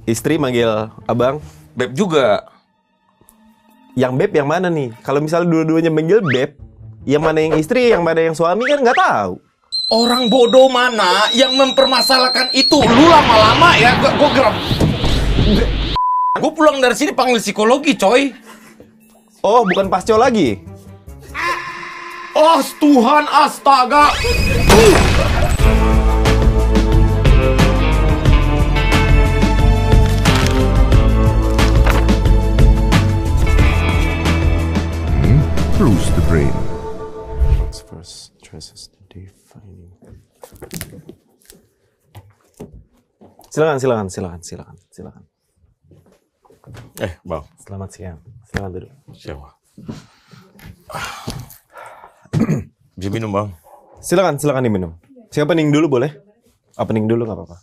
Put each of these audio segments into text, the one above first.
Istri manggil abang. Beb juga. Yang beb yang mana nih? Kalau misalnya dua-duanya manggil beb, yang mana yang istri, yang mana yang suami kan nggak tahu. Orang bodoh mana yang mempermasalahkan itu? Lu lama-lama ya, gue geram. Gue pulang dari sini panggil psikologi, coy. Oh, bukan pasco lagi. Oh, Tuhan, astaga. Close the brain. First traces the defining. Silakan. Bang. Selamat siang. Selamat duduk. Siapa? Bisa minum, Bang? Silakan diminum. Siapa pening dulu boleh? Opening dulu nggak apa-apa.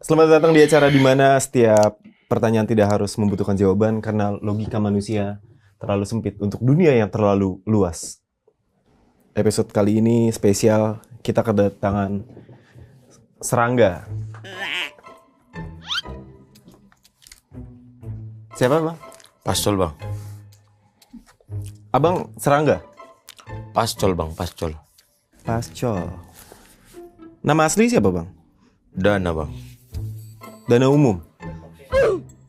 Selamat datang di acara di mana setiap pertanyaan tidak harus membutuhkan jawaban karena logika manusia terlalu sempit untuk dunia yang terlalu luas. Episode kali ini spesial, kita kedatangan serangga. Siapa, Bang? Pascol, Bang. Abang serangga? Pascol, Bang. Pascol. Pascol. Nama asli siapa, Bang? Dana, Bang. Dana umum?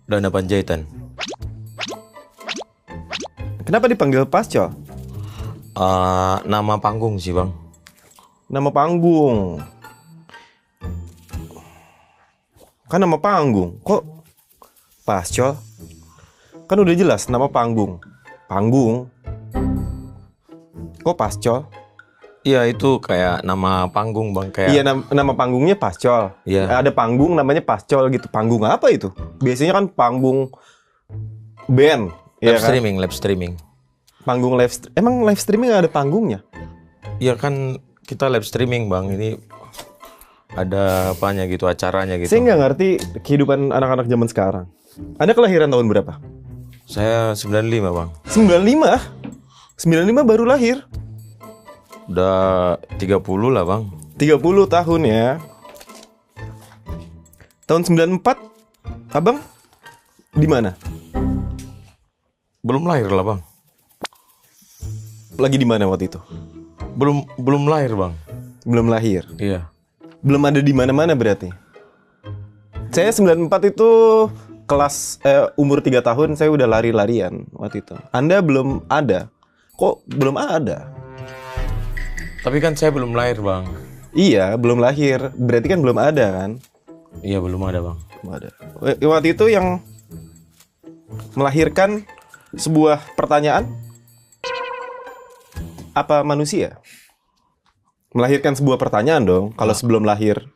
Dana Panjaitan. Kenapa dipanggil Pascol? Nama panggung sih, Bang. Nama panggung. Kan nama panggung. Kok Pascol? Kan udah jelas nama panggung. Panggung. Kok Pascol? Iya, itu kayak nama panggung, Bang. Kayak... Iya, nama panggungnya Pascol. Iya. Ada panggung namanya Pascol gitu. Panggung apa itu? Biasanya kan panggung band. Live Iya kan? streaming. Panggung emang live streaming ada panggungnya? Iya kan kita live streaming, Bang. Ini ada apanya gitu, acaranya gitu. Saya nggak ngerti kehidupan anak-anak zaman sekarang. Anda kelahiran tahun berapa? Saya 95, Bang. 95? 95 baru lahir? Udah 30 lah, Bang. 30 tahun ya. Tahun 94, Abang di mana? Belum lahir lah, Bang. Lagi di mana waktu itu? Belum lahir, Bang. Belum lahir. Iya. Belum ada di mana-mana berarti. Saya 94 itu kelas umur 3 tahun saya udah lari-larian waktu itu. Anda belum ada. Kok belum ada? Tapi kan saya belum lahir, Bang. Iya, belum lahir. Berarti kan belum ada kan? Iya, belum ada, Bang. Belum ada. Waktu itu yang melahirkan sebuah pertanyaan, apa manusia? Melahirkan sebuah pertanyaan dong, kalau sebelum lahir.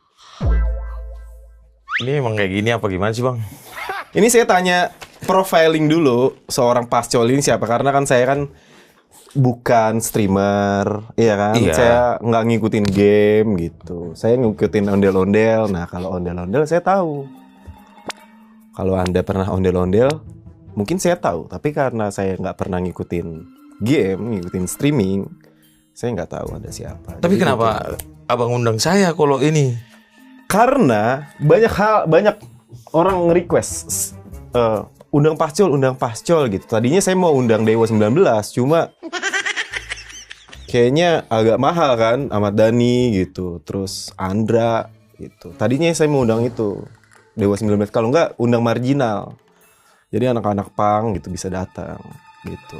Ini emang kayak gini apa gimana sih, Bang? Ini saya tanya profiling dulu seorang Pascol ini siapa, karena kan saya kan bukan streamer, iya kan? Iya. Saya nggak ngikutin game gitu. Saya ngikutin ondel-ondel. Nah, kalau ondel-ondel saya tahu. Kalau Anda pernah ondel-ondel, mungkin saya tahu. Tapi karena saya nggak pernah ngikutin game, ngikutin streaming, saya nggak tahu ada siapa. Tapi Jadi kenapa Abang undang saya kalau ini? karena banyak orang nge-request undang Pascol gitu. Tadinya saya mau undang Dewa 19, cuma kayaknya agak mahal kan, Ahmad Dhani gitu, terus Andra gitu. Tadinya saya mau undang itu Dewa 19, kalau enggak undang Marginal. Jadi anak-anak punk gitu bisa datang gitu.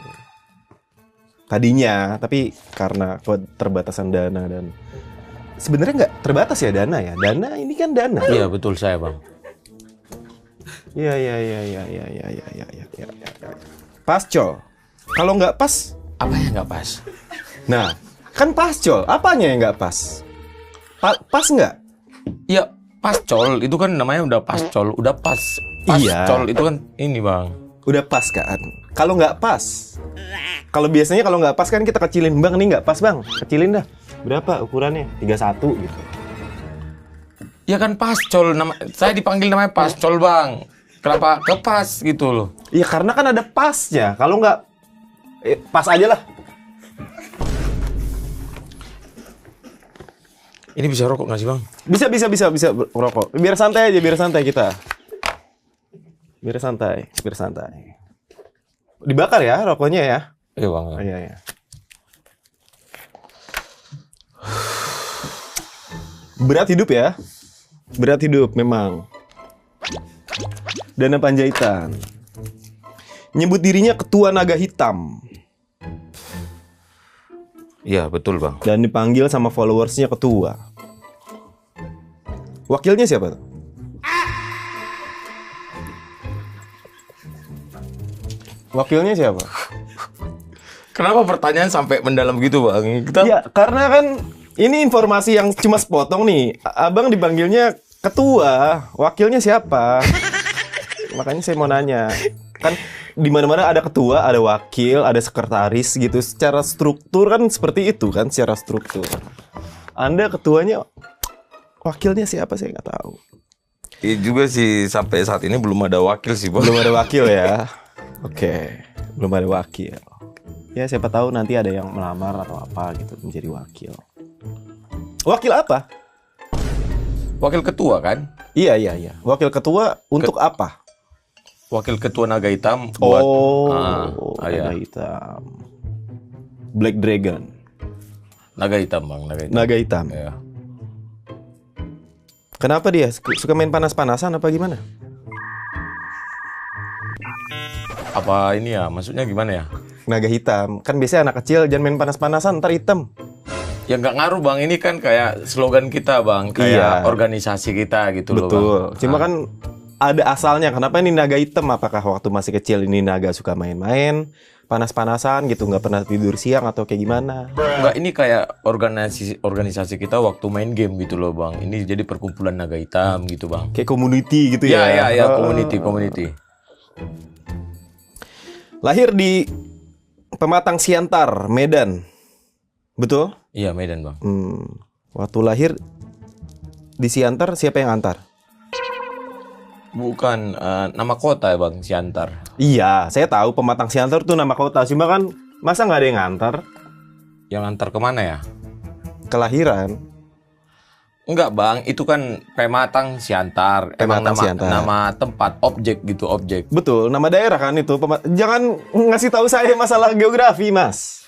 Tadinya, tapi karena keterbatasan dana dan sebenarnya nggak terbatas ya dana ya. Dana ini kan dana. Iya, betul saya, Bang. Iya. Pascol. Kalau nggak pas, Apa yang nggak pas? nah kan Pascol. Apanya yang nggak pas? Pas nggak? Iya, pascol itu kan namanya udah pascol, udah pas. Iya. Pascol itu kan ini, Bang. Udah pas kan? Kalau nggak pas, kalau biasanya kalau nggak pas kan kita kecilin, Bang ini nggak pas Bang, kecilin dah. Berapa ukurannya? 31 gitu. Ya kan pascol, saya dipanggil namanya pascol, Bang. Kenapa kepas gitu loh? Iya karena kan ada pasnya. Kalau nggak, pas aja lah. Ini bisa rokok nggak sih, Bang? Bisa rokok. Biar santai aja, biar santai kita. Biar santai, biar santai. Dibakar ya rokoknya ya? Iya bang. Oh, iya, iya. Berat hidup ya? Berat hidup memang. Dana Panjaitan. Nyebut dirinya ketua naga hitam. Iya betul bang. Dan dipanggil sama followersnya ketua. Wakilnya siapa tuh? Wakilnya siapa? Kenapa pertanyaan sampai mendalam gitu bang? Kita Ya, karena kan ini informasi yang cuma sepotong nih. Abang dipanggilnya ketua, wakilnya siapa? Makanya saya mau nanya. Kan di mana-mana ada ketua, ada wakil, ada sekretaris gitu. Secara struktur kan seperti itu kan, secara struktur. Anda ketuanya, wakilnya siapa saya nggak tahu. Iya juga sih sampai saat ini belum ada wakil sih bang. Belum ada wakil ya. Oke, belum ada wakil. Ya siapa tahu nanti ada yang melamar atau apa gitu menjadi wakil. Wakil apa? Wakil ketua kan? Iya, iya, iya. Wakil ketua untuk apa? Wakil ketua naga hitam buat naga hitam. Black Dragon. naga hitam bang, naga hitam. Naga hitam. Ya. Kenapa dia suka main panas-panasan apa gimana? Apa ini ya? Maksudnya gimana ya? Naga hitam. Kan biasanya anak kecil jangan main panas-panasan, ntar hitam. Ya nggak ngaruh bang, ini kan kayak slogan kita bang, kayak organisasi kita gitu loh bang. Betul. Cuma kan ada asalnya. Kenapa ini naga hitam? Apakah waktu masih kecil ini naga suka main-main, panas-panasan gitu, nggak pernah tidur siang atau kayak gimana? Enggak, ini kayak organisasi kita waktu main game gitu loh bang. Ini jadi perkumpulan naga hitam gitu bang. Kayak community gitu ya? Ya, community. Lahir di Pematang Siantar, Medan. Betul? Iya, Medan bang. Waktu lahir di Siantar, siapa yang antar? Bukan nama kota ya bang, Siantar. Iya, saya tahu Pematang Siantar itu nama kota. Cuma kan masa nggak ada yang ngantar? Yang antar kemana ya? Kelahiran. Enggak bang, itu kan Pematang Siantar. Emang Pematang Siantar. nama tempat, objek gitu, objek. Betul, nama daerah kan itu. Jangan ngasih tahu saya masalah geografi, Mas.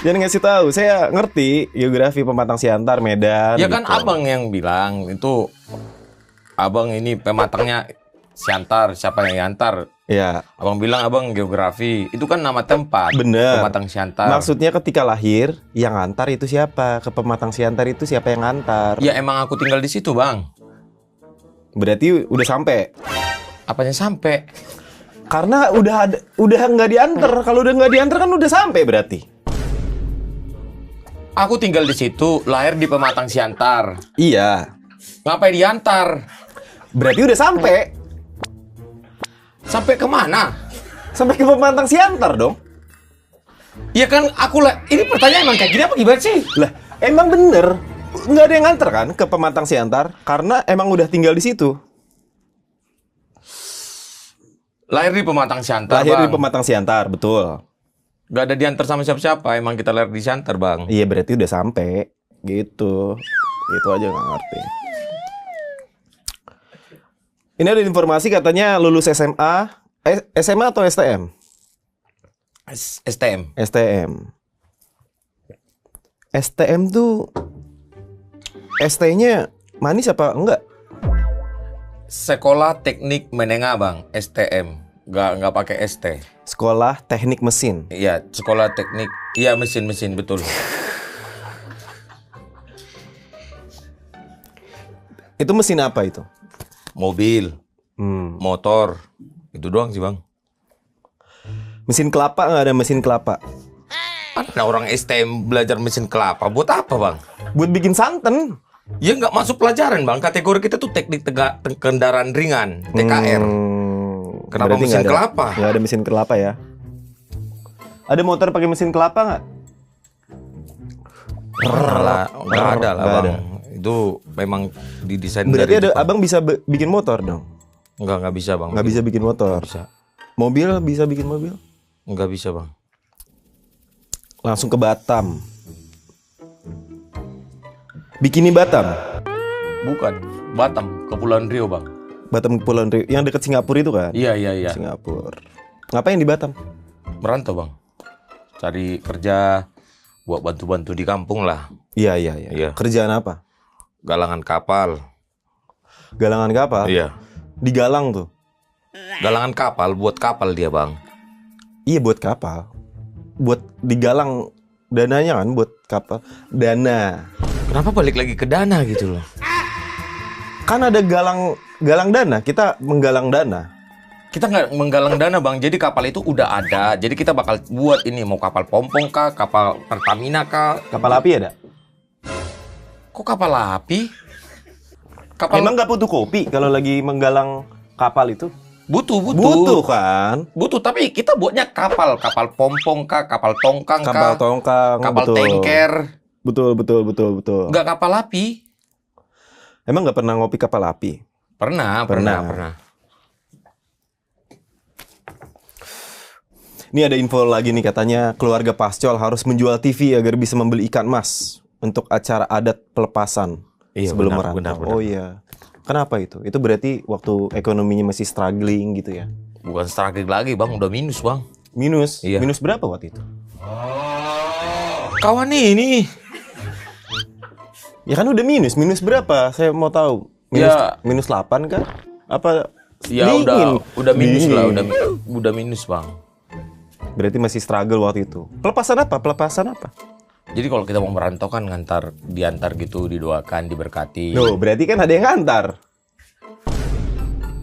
Jangan ngasih tahu. Saya ngerti geografi Pematang Siantar, Medan. Ya kan gitu. abang yang bilang itu, abang ini Pematangnya Siantar, siapa yang antar? Ya, Abang bilang abang geografi, itu kan nama tempat. bener. Pematang Siantar. Maksudnya ketika lahir, yang antar itu siapa? Ke Pematang Siantar itu siapa yang antar? Ya emang aku tinggal di situ bang. Berarti udah sampai. Apanya sampai? Karena udah nggak diantar. Kalau udah nggak diantar kan udah sampai berarti. Aku tinggal di situ, lahir di Pematang Siantar. Iya. Ngapain diantar? Berarti udah sampai. Sampai kemana? Sampai ke Pematang Siantar dong. Ya kan aku lah. Ini pertanyaan emang kayak gini apa gimana sih? Lah, emang bener. Nggak ada yang nganter kan ke Pematang Siantar. Karena emang udah tinggal di situ. Lahir di Pematang Siantar, Lahir bang. di Pematang Siantar, betul. Gak ada diantar sama siapa-siapa. Emang kita lahir di Siantar, bang. Iya, berarti udah sampai. Gitu. Gitu aja nggak ngerti. Ini ada informasi katanya lulus SMA. SMA atau STM? STM. STM. STM tuh ST-nya manis apa enggak? Sekolah Teknik Menengah, bang. STM. Nggak pakai ST. Sekolah Teknik Mesin. Iya, sekolah teknik. Iya, mesin betul. Itu mesin apa itu? Mobil, motor, itu doang sih bang. Mesin kelapa nggak ada mesin kelapa? Ada orang STM belajar mesin kelapa, buat apa bang? Buat bikin santan. Ya nggak masuk pelajaran bang. Kategori kita tuh teknik kendaraan ringan, TKR. Kenapa Berarti mesin nggak ada- kelapa? Nggak ada mesin kelapa ya? Ada motor pakai mesin kelapa nggak? Nggak ada lah Nggak bang. ada. Itu memang didesain Berarti dari ada Jepang. abang bisa bikin motor dong? Nggak bisa bang. Nggak bisa bikin motor. Nggak bisa. Mobil bisa bikin mobil? Nggak bisa bang. Langsung ke Batam. Bikini Batam. Bukan. Batam, Kepulauan Riau bang. Batam Kepulauan Riau yang dekat Singapura itu kan? Iya, iya, iya. Singapura. Ngapain di Batam? Merantau, Bang. Cari kerja buat bantu-bantu di kampung lah. Iya, iya, iya. Iya. Kerjaan apa? Galangan kapal. Galangan kapal? Iya. Digalang tuh. Galangan kapal buat kapal dia, Bang. Iya, buat kapal. Buat digalang dananya kan buat kapal. Dana. Kenapa balik lagi ke dana gitu loh? Kan ada galang dana, kita menggalang dana. Kita nggak menggalang dana, Bang. Jadi kapal itu udah ada. Jadi kita bakal buat ini, mau kapal pompong kah, kapal Pertamina kah? Kapal api ada? Kok kapal api? Kapal Emang nggak butuh kopi kalau lagi menggalang kapal itu? butuh. Butuh kan? Butuh, tapi kita buatnya kapal pompong kah, kapal tongkang Kapal kah, tongkang, kapal betul. tanker. Betul. Nggak kapal api. Emang nggak pernah ngopi kapal api? Pernah. Ini ada info lagi nih, katanya keluarga Pascol harus menjual TV agar bisa membeli ikan mas untuk acara adat pelepasan sebelum merantau. benar. Oh iya. Kenapa itu? Itu berarti waktu ekonominya masih struggling gitu ya? Bukan struggling lagi, Bang. Udah minus, Bang. Minus? Iya. Minus berapa waktu itu? Kawan ini. Ya kan udah minus. Minus berapa? Saya mau tahu. Minus 8 kah? Apa? Ya dingin? udah minus Dingin. lah, udah minus, Bang. Berarti masih struggle waktu itu. Pelepasan apa? Jadi kalau kita mau merantau kan diantar gitu, didoakan, diberkati. Loh, berarti kan ada yang ngantar.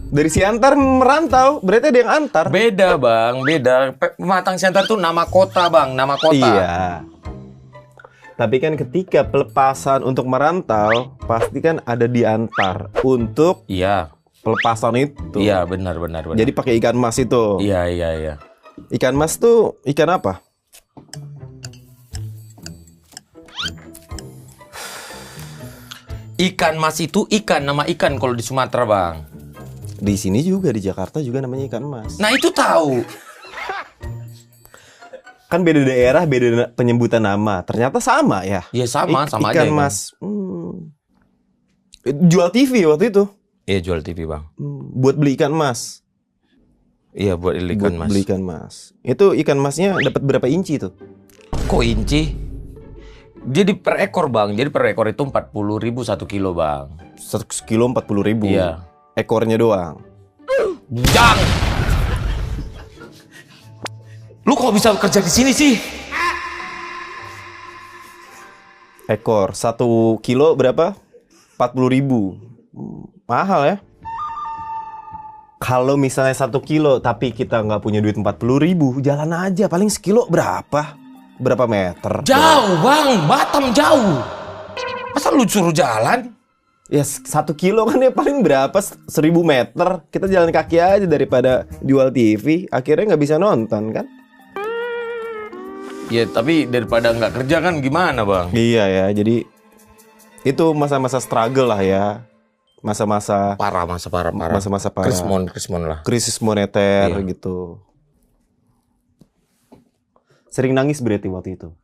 Dari si antar merantau, berarti ada yang antar. Beda, Bang, beda. Pematang Siantar tuh nama kota, Bang, nama kota. Iya. Tapi kan ketika pelepasan untuk merantau, pasti kan ada diantar untuk Iya. pelepasan itu. Iya, benar. Jadi pakai ikan mas itu. Iya. Ikan mas tuh ikan apa? Ikan mas itu nama ikan kalau di Sumatera, Bang. Di sini juga, di Jakarta juga namanya ikan mas. Nah, itu tahu. Kan beda daerah, beda penyebutan nama. Ternyata sama ya. Iya, sama aja. Ikan Ikan. mas. Jual TV waktu itu. Iya, jual TV, Bang. Buat beli ikan mas. Iya, buat ikan mas. Beli ikan mas. Itu ikan masnya dapat berapa inci tuh? Kok inci? Jadi per ekor, Bang. Jadi per ekor itu 40.000 1 kilo, Bang. 1 kilo 40.000. Iya. Ekornya doang. Jang! Lu kok bisa kerja di sini sih? Ekor 1 kilo berapa? 40.000. Mahal ya. Kalau misalnya 1 kilo tapi kita nggak punya duit 40.000, jalan aja. Paling sekilo berapa? Berapa meter? Jauh, Bang. Batam jauh. Masa lu suruh jalan? Ya 1 kilo kan ya paling berapa? 1.000 meter. Kita jalan kaki aja daripada jual TV. Akhirnya nggak bisa nonton kan? Ya, tapi daripada nggak kerja kan gimana, Bang? Iya ya. Jadi itu masa-masa struggle lah ya. Masa-masa Parah. Masa-masa parah. Krismon lah. krisis moneter Iya. gitu. Sering nangis berarti waktu itu.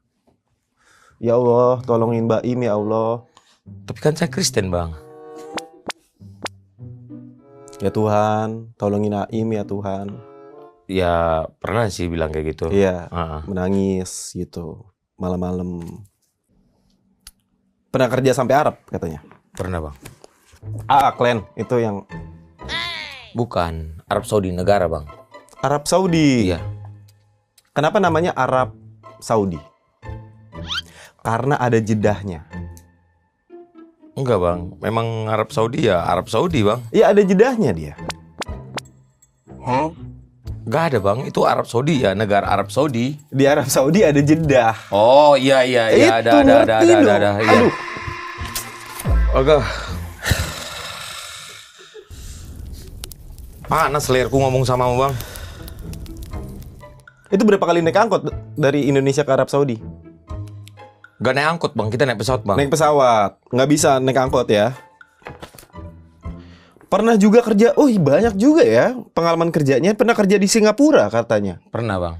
Ya Allah, tolongin Mbak Im ya Allah. Tapi kan saya Kristen, Bang. Ya Tuhan, tolongin Aim ya Tuhan. Ya, pernah sih bilang kayak gitu. Iya, Heeh. menangis gitu malam-malam. Pernah kerja sampai Arab katanya. Pernah, Bang. Klan itu yang Bukan. Arab Saudi, negara, Bang. Arab Saudi. Iya. Kenapa namanya Arab Saudi? Karena ada jedahnya. Enggak, Bang. Memang Arab Saudi ya Arab Saudi, Bang. Iya, ada jedahnya dia. Enggak ada, Bang. Itu Arab Saudi ya, negara Arab Saudi. Di Arab Saudi ada jedah. Oh, iya. Itu Ada. ngerti dong. Iya. Aduh. Agak panas leherku ngomong sama Bang. Itu berapa kali naik angkot dari Indonesia ke Arab Saudi? Gak naik angkot, Bang. Kita naik pesawat, Bang. Naik pesawat. Nggak bisa naik angkot ya. Pernah juga kerja, banyak juga ya pengalaman kerjanya. Pernah kerja di Singapura katanya. Pernah, Bang.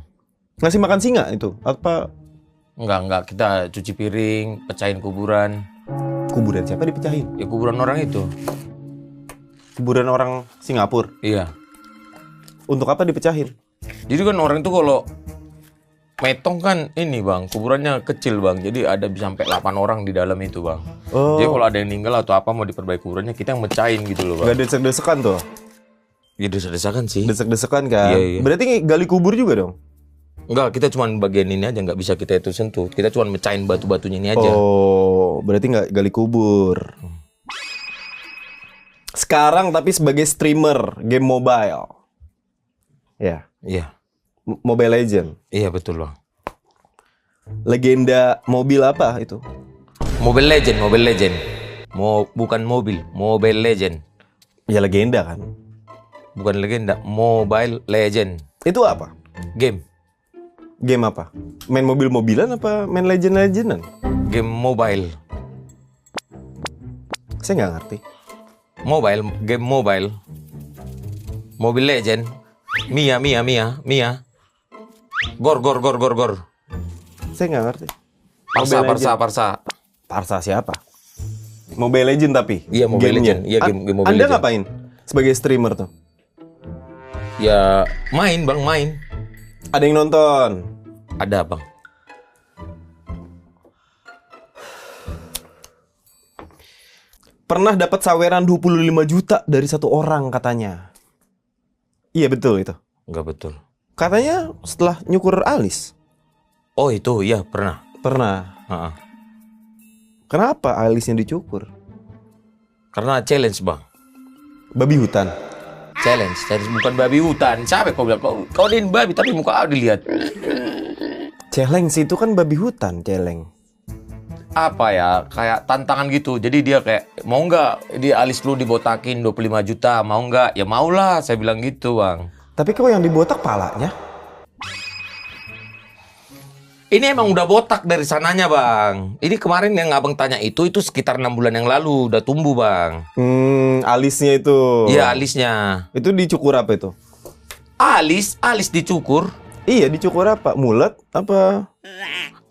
Ngasih makan singa itu? Apa? Enggak. Kita cuci piring, pecahin kuburan. Kuburan siapa dipecahin? Ya kuburan orang itu. Kuburan orang Singapura. Iya. Untuk apa dipecahin? Jadi kan orang itu kalau metong kan ini bang, kuburannya kecil bang. Jadi ada bisa sampai 8 orang di dalam itu bang. Oh. Jadi kalau ada yang meninggal atau apa mau diperbaiki kuburannya, kita yang mecahin gitu loh bang. Gak desek-desekan tuh? Ya desek-desekan sih. Desek-desekan kan? Iya, iya. Berarti gali kubur juga dong? Enggak, kita cuma bagian ini aja, nggak bisa kita itu sentuh. Kita cuma mecahin batu-batunya ini aja. Oh, berarti nggak gali kubur. Sekarang tapi sebagai streamer game mobile. Ya, Iya, Mobile Legend. iya betul bang. Legenda mobil apa itu? Mobile Legend, Mobile Legend. Bukan mobil, Mobile Legend. Ya legenda kan. Bukan legenda, Mobile Legend. Itu apa? Game, Game apa? Main mobil-mobilan apa main legend-legendan? game mobile. Saya nggak ngerti. Mobile, game mobile. Mobile Legend. Mia. Gor. Saya nggak ngerti. Parsa. Parsa siapa? Mobile Legend tapi? Iya, Mobile Gamenya. Legend. Iya, game Mobile Anda Legend. ngapain sebagai streamer tuh? Ya, main bang, main. Ada yang nonton? Ada bang. Pernah dapat saweran 25 juta dari satu orang katanya. Iya betul itu. Enggak betul. Katanya setelah nyukur alis. Oh itu, iya pernah. Pernah. Ha-ha. Kenapa alisnya dicukur? Karena challenge bang. Babi hutan. Challenge bukan babi hutan. Siapa kau bilang? Kau din babi tapi muka kau dilihat. Celeng sih itu kan babi hutan, celeng. Apa ya, kayak tantangan gitu. Jadi dia kayak, mau nggak dia alis lu dibotakin 25 juta, mau nggak? Ya maulah, saya bilang gitu bang. Tapi kok yang dibotak palanya? Ini emang udah botak dari sananya bang. Ini kemarin yang abang tanya itu sekitar 6 bulan yang lalu, udah tumbuh bang. Alisnya itu. Iya alisnya. Itu dicukur apa itu? Alis dicukur. Iya, dicukur apa? Mulet apa?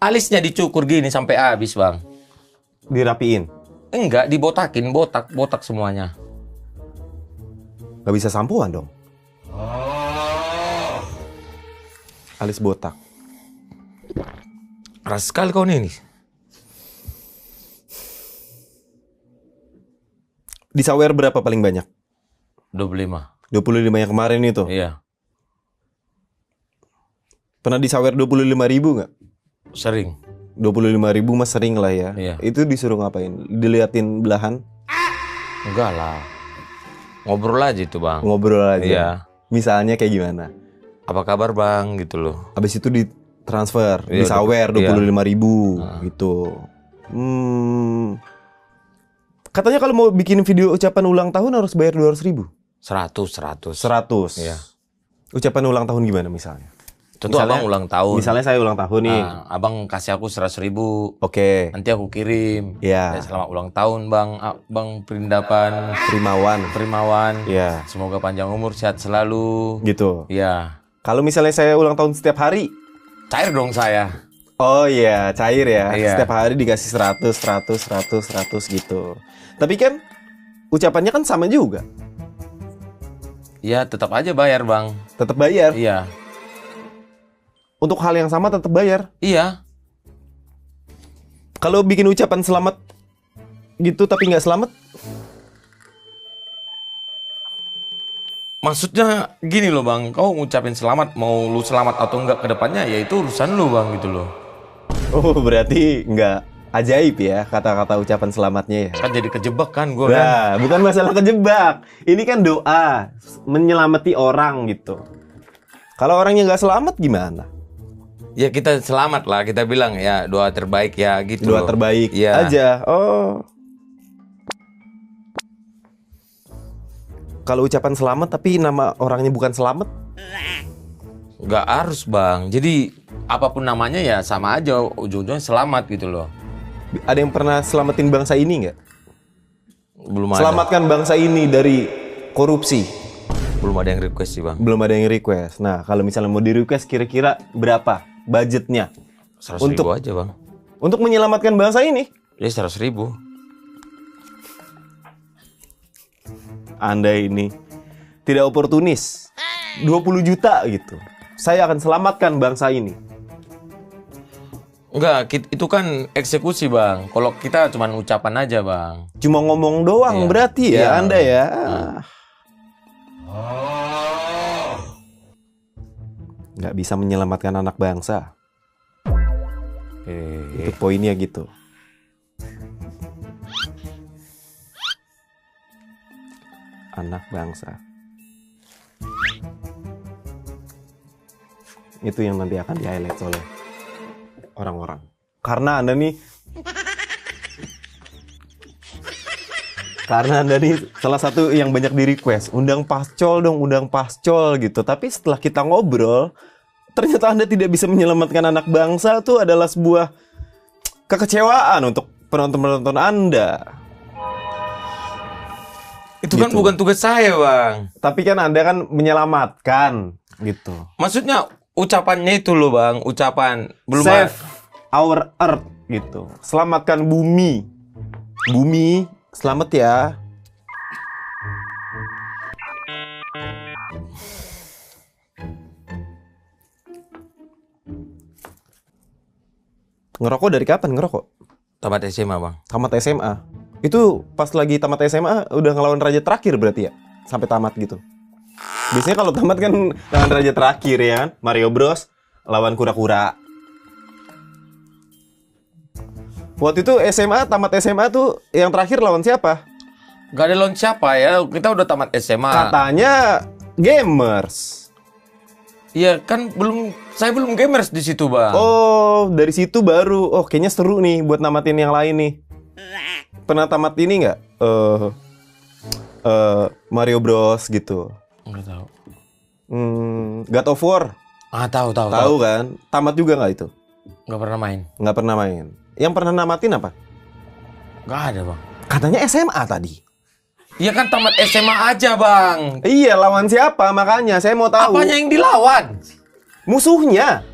Alisnya dicukur gini sampai habis bang. Dirapiin? Enggak, dibotakin, botak semuanya. Gak bisa sampoan dong. Alis botak. Keras sekali kau ini. Disawer berapa paling banyak? 25. 25 yang kemarin itu. Iya, Pernah disawer 25.000 nggak? sering. 25.000 mas sering lah ya. Iya. Itu disuruh ngapain? Diliatin belahan? Enggak lah. Ngobrol aja itu bang. Ngobrol aja. Iya. Misalnya kayak gimana? Apa kabar bang gitu loh. Habis itu ditransfer, Iya, disawer iya. 25.000 gitu. Katanya kalau mau bikin video ucapan ulang tahun harus bayar 200.000. 100. 100. Iya. Ucapan ulang tahun gimana misalnya? Tentu abang ulang tahun. Misalnya saya ulang tahun nih. Nah, abang kasih aku 100.000. Oke. Nanti aku kirim. Iya. Ya, selamat ulang tahun bang, bang Perindapan Primawan. Iya. Iya. Semoga panjang umur, sehat selalu. Gitu. Iya. Kalau misalnya saya ulang tahun setiap hari. Cair dong saya. Oh iya, cair ya. Iya. Setiap hari dikasih 100 gitu. Tapi kan ucapannya kan sama juga. Iya, tetap aja bayar bang. Tetap bayar. Iya. Untuk hal yang sama tetap bayar. Iya. Kalau bikin ucapan selamat gitu tapi nggak selamat, Maksudnya gini loh bang, kau ngucapin selamat, mau lu selamat atau enggak ke depannya, ya itu urusan lu bang gitu loh. oh berarti nggak ajaib ya kata-kata ucapan selamatnya ya. Kan jadi kejebak kan gue kan. Nah, bukan masalah kejebak. Ini kan doa menyelamati orang gitu. Kalau orangnya nggak selamat gimana? Ya kita selamat lah, kita bilang ya doa terbaik ya gitu Doa loh. terbaik Iya. aja. Oh. Kalau ucapan selamat tapi nama orangnya bukan selamat, Nggak harus bang, jadi apapun namanya ya sama aja, ujung-ujungnya selamat gitu loh. ada yang pernah selamatin bangsa ini nggak? Belum ada. Selamatkan bangsa ini dari korupsi. Belum ada yang request sih bang. Belum ada yang request. Nah, kalau misalnya mau di request kira-kira berapa budgetnya 100.000 Untuk- aja bang. untuk menyelamatkan bangsa ini? Ya 100.000. Anda ini tidak oportunis. 20 juta gitu. Saya akan selamatkan bangsa ini. Enggak, itu kan eksekusi bang. Kalau kita cuma ucapan aja bang. Cuma ngomong doang Iya. berarti ya Iya. Anda ya. Nggak bisa menyelamatkan anak bangsa. Itu poinnya gitu. Anak bangsa. Itu yang nanti akan di-highlight oleh orang-orang. Karena Anda nih salah satu yang banyak di-request, undang Pascol dong, undang Pascol gitu. Tapi setelah kita ngobrol, ternyata Anda tidak bisa menyelamatkan anak bangsa. Itu adalah sebuah kekecewaan untuk penonton-penonton Anda. Itu kan Gitu. bukan tugas saya bang. Tapi kan Anda kan menyelamatkan gitu. Maksudnya ucapannya itu loh bang, ucapan belum Save our earth gitu. Selamatkan bumi. Bumi, selamat ya. Ngerokok dari kapan ngerokok? tamat SMA bang. Tamat SMA. Itu pas lagi tamat SMA udah ngelawan raja terakhir berarti ya? Sampai tamat gitu. Biasanya kalau tamat kan lawan raja terakhir ya kan? Mario Bros lawan kura-kura. Waktu itu SMA, tamat SMA tuh yang terakhir lawan siapa? Gak ada lawan siapa ya, kita udah tamat SMA. Katanya gamers. Iya kan saya belum gamers di situ bang. Oh, dari situ baru. Oh, kayaknya seru nih buat namatin yang lain nih. Pernah tamat ini nggak? Mario Bros gitu. Nggak tahu. God of War. Tahu. Tahu kan? Tamat juga nggak itu? Nggak pernah main. Nggak pernah main. Yang pernah namatin apa? Nggak ada bang. Katanya SMA tadi. Iya kan tamat SMA aja bang. Iya, lawan siapa? Makanya saya mau tahu. Apanya yang dilawan? Musuhnya.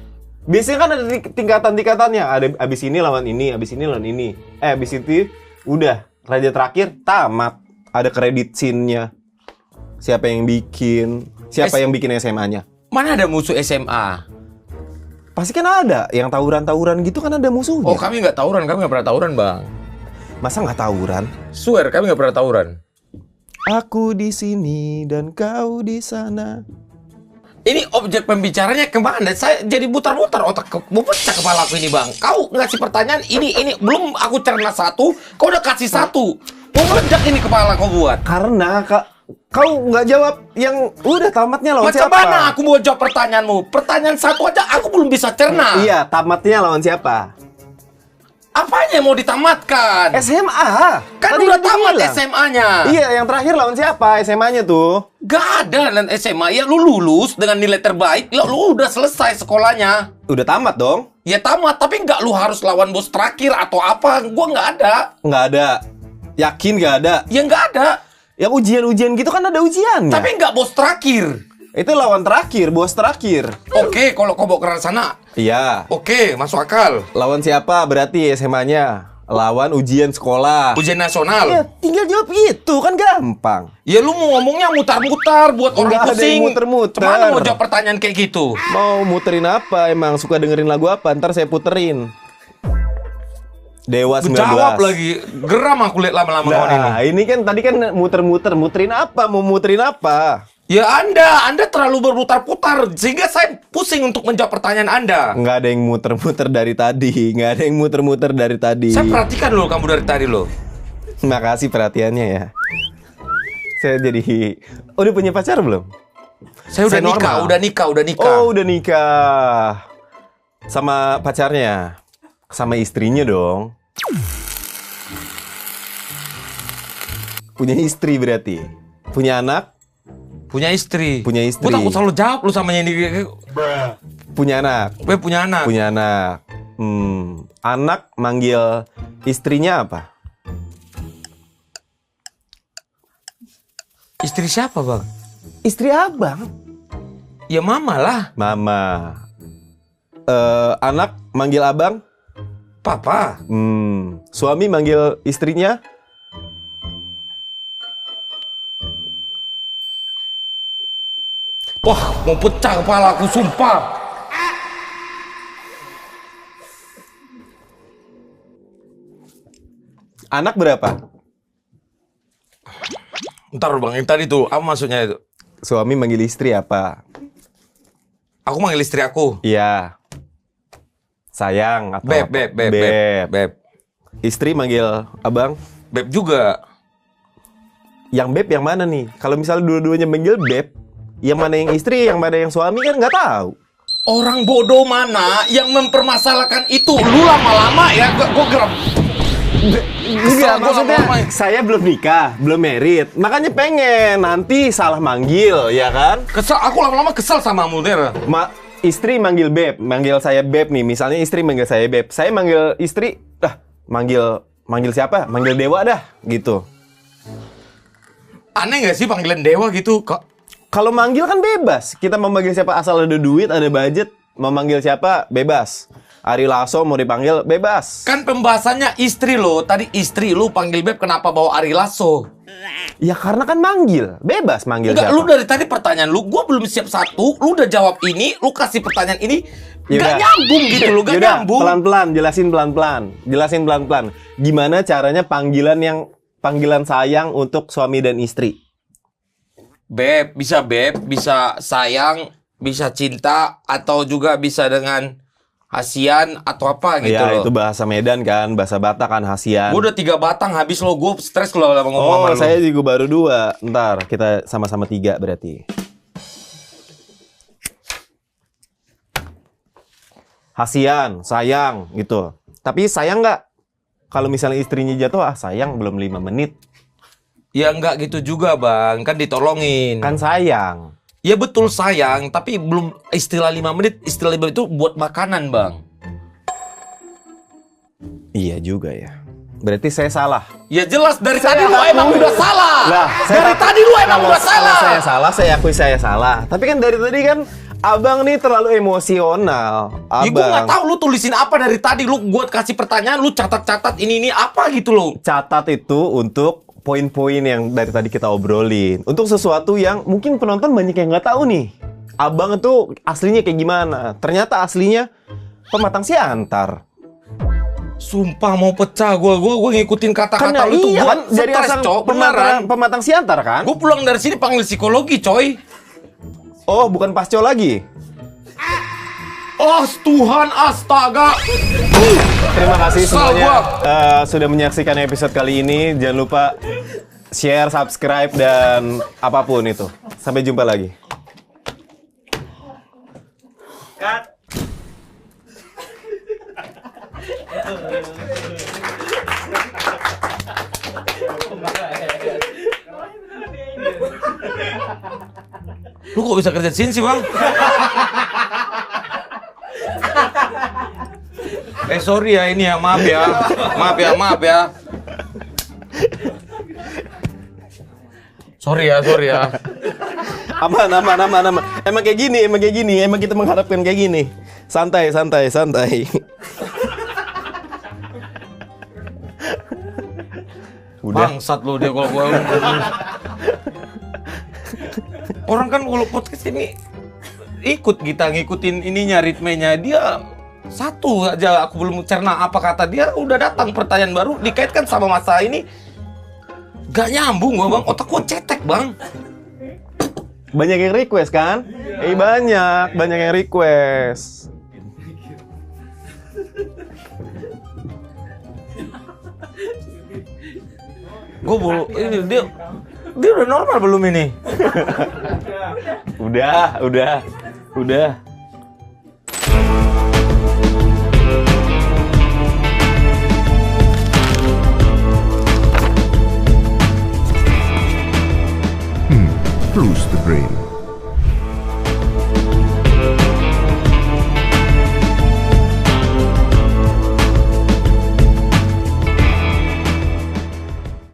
Biasanya kan ada tingkatan-tingkatannya. Ada abis ini lawan ini, abis ini lawan ini. Abis itu udah raja terakhir tamat. Ada kredit scene-nya. Siapa yang bikin? Siapa yang bikin SMA-nya? Mana ada musuh SMA? Pasti kan ada. Yang tawuran-tawuran gitu kan ada musuhnya. Oh kami nggak tawuran, kami nggak pernah tawuran bang. Masa nggak tawuran? Swear kami nggak pernah tawuran. Aku di sini dan kau di sana. Ini objek pembicaranya kemana? Saya jadi mutar-mutar otak, mau pecah kepala aku ini bang. Kau ngasih pertanyaan ini belum aku cerna satu, kau udah kasih satu. Mau meledak ini kepala kau buat. Karena kau nggak jawab yang udah tamatnya lawan Macam siapa? mana aku mau jawab pertanyaanmu? Pertanyaan satu aja aku belum bisa cerna. Iya, tamatnya lawan siapa? Apanya yang mau ditamatkan? SMA. Kan Tadi udah kan tamat bilang. SMA-nya. Iya, yang terakhir lawan siapa? SMA-nya tuh. Gak ada dan SMA. Ya lu lulus dengan nilai terbaik, lu udah selesai sekolahnya. Udah tamat dong. Ya tamat, tapi nggak lu harus lawan bos terakhir atau apa. Gua nggak ada. Nggak ada. Yakin nggak ada? Ya nggak ada. Yang ujian-ujian gitu kan ada ujiannya. Tapi nggak bos terakhir. Itu lawan terakhir, bos terakhir. Oke, kalau kau bawa ke sana. Iya. Oke, masuk akal. Lawan siapa berarti SMA-nya? Lawan ujian sekolah. Ujian nasional. Ya, tinggal jawab itu kan gampang. Ya lu mau ngomongnya mutar-mutar buat orang Nggak ada yang pusing. muter-muter. Kemana mau jawab pertanyaan kayak gitu? Mau muterin apa emang? Suka dengerin lagu apa? Ntar saya puterin. Dewa 19. Jawab lagi. Geram aku lihat lama-lama kawan ini. Nah, ini kan tadi kan muter-muter. Muterin apa? Mau muterin apa? Ya Anda terlalu berputar-putar sehingga saya pusing untuk menjawab pertanyaan Anda. Nggak ada yang muter-muter dari tadi. Nggak ada yang muter-muter dari tadi. Saya perhatikan loh kamu dari tadi loh. Makasih perhatiannya ya. Saya jadi... Udah punya pacar belum? Saya udah Saya nikah, normal. udah nikah. Oh, udah nikah. Sama pacarnya? Sama istrinya dong. Punya istri berarti? Punya anak? Punya istri. Punya istri. Gua takut selalu jawab lu sama yang ini. Punya anak? Gue punya anak. Punya anak. Anak manggil istrinya apa? Istri siapa bang? Istri abang. Ya mama lah. Mama. Anak manggil abang? Papa. Suami manggil istrinya? Wah, mau pecah kepala aku, sumpah. Anak berapa? Ntar bang, yang tadi tuh, apa maksudnya itu? Suami manggil istri apa? Aku manggil istri aku. Iya. Sayang atau Beb, apa? beb, beb, Beb. beb, beb. Istri manggil abang? Beb juga. Yang beb yang mana nih? Kalau misalnya dua-duanya manggil beb, yang mana yang istri, yang mana yang suami kan nggak tahu. Orang bodoh mana yang mempermasalahkan itu? Lu lama-lama ya, gue geram. Enggak, Gua maksudnya lama-lama. saya belum nikah, belum married. Makanya pengen nanti salah manggil, ya kan? Kesel, aku lama-lama kesel sama Mulder. Istri manggil beb, manggil saya beb nih. Misalnya istri manggil saya beb, saya manggil istri, manggil siapa? Manggil dewa dah, gitu. Aneh gak sih panggilan dewa gitu? Kok? Kalau manggil kan bebas. Kita mau manggil siapa asal ada duit, ada budget. Mau manggil siapa bebas. Ari Lasso mau dipanggil bebas. Kan pembahasannya istri lo. Tadi istri lu panggil beb, kenapa bawa Ari Lasso? Ya karena kan manggil, bebas manggil Enggak, siapa. lu dari tadi pertanyaan lu, gua belum siap satu, lu udah jawab ini, lu kasih pertanyaan ini, Yaudah. gak nyambung gitu lu, gak Yaudah, nyambung. pelan-pelan, jelasin pelan-pelan. Gimana caranya panggilan sayang untuk suami dan istri? Beb, bisa sayang, bisa cinta, atau juga bisa dengan hasian atau apa gitu Ya loh. itu bahasa Medan kan, bahasa Batak kan, hasian. Gue udah 3 batang habis lo, gue stres lo ngomong sama Oh, lu. saya juga baru 2. Ntar kita sama-sama 3 berarti. Hasian, sayang gitu. Tapi sayang nggak? Kalau misalnya istrinya jatuh, sayang belum 5 menit. Ya enggak gitu juga bang, kan ditolongin. Kan sayang. Ya betul sayang, tapi belum istilah 5 menit, istilah 5 menit itu buat makanan bang. Iya juga ya. Berarti saya salah. Ya jelas dari tadi lu emang udah salah. Lah, dari tadi lu emang udah salah. Kalau saya salah, saya akui saya salah. Tapi kan dari tadi kan abang nih terlalu emosional. Ya gue nggak tahu lu tulisin apa dari tadi, lu buat kasih pertanyaan, lu catat ini apa gitu lo. Catat itu untuk poin-poin yang dari tadi kita obrolin. Untuk sesuatu yang mungkin penonton banyak yang nggak tahu nih. Abang itu aslinya kayak gimana? Ternyata aslinya pematang siantar. Sumpah mau pecah gue ngikutin kata-kata lu tuh iya gua kan dari stres, asal Cok, beneran. pematang siantar kan? Gue pulang dari sini panggil psikologi coy. Oh, bukan pasco lagi. Oh Tuhan, astaga. Terima kasih Kesal semuanya sudah menyaksikan episode kali ini. Jangan lupa share, subscribe, dan apapun itu. Sampai jumpa lagi. Lu kok bisa kerja di sini sih bang? Sorry ya ini ya, maaf ya. Sorry ya. Aman. Emang kayak gini. Emang kita mengharapkan kayak gini. Santai. Udah. Bangsat lu dia kalau gua. Orang kan kalau podcast ini ngikutin ininya, ritmenya. Dia satu aja aku belum cerna apa kata dia, udah datang pertanyaan baru dikaitkan sama masalah ini. Gak nyambung gua bang, otak gua cetek bang. Banyak yang request kan? Banyak yang request. Gua belum, ini dia udah normal belum ini? Udah. Plus the brain.